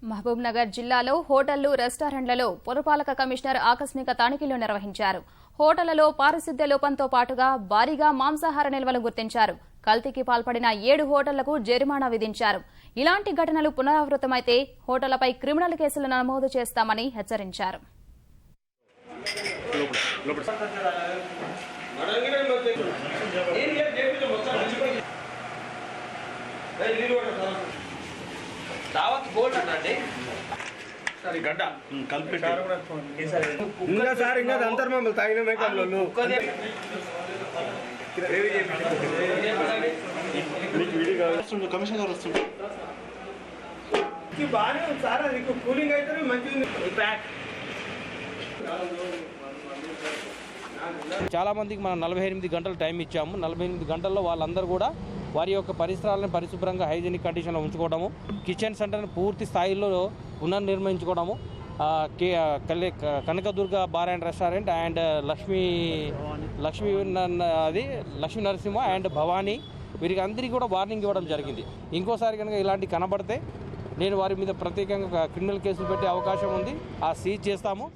మహబూబ్నగర్ జిల్లాలో హోటళ్లు, రెస్టారెంట్లలో పురపాలక కమిషనర్ ఆకస్మిక తనిఖీలు నిర్వహించారు. హోటళ్లలో పారిశుద్ధ్య లోపంతో పాటుగా భారీగా మాంసాహార నిల్వలు గుర్తించారు. కల్తీకి పాల్పడిన 7 హోటళ్లకు జరిమానా విధించారు. ఇలాంటి ఘటనలు పునరావృతమైతే హోటళ్లపై క్రిమినల్ కేసులు నమోదు చేస్తామని హెచ్చరించారు. కమిషన్ గారు వస్తుంది బాగానే ఉంది సార్, అది కూలింగ్ అయితే మంచిగా. చాలా మందికి మనం 48 గంటలు టైం ఇచ్చాము. 48 గంటల్లో వాళ్ళందరూ కూడా వారి యొక్క పరిసరాలను పరిశుభ్రంగా హైజీనిక్ కండిషన్లో ఉంచుకోవడము, కిచెన్ సెంటర్ని పూర్తి స్థాయిలో పునర్నిర్మించుకోవడము, Kanakadurga bar and restaurant and Lakshmi Narasimha and Bhavani వీరికి అందరికీ కూడా వార్నింగ్ ఇవ్వడం జరిగింది. ఇంకోసారి కనుక ఇలాంటి కనబడితే నేను వారి మీద ప్రత్యేకంగా క్రిమినల్ కేసులు పెట్టే అవకాశం ఉంది. సీజ్ చేస్తాము.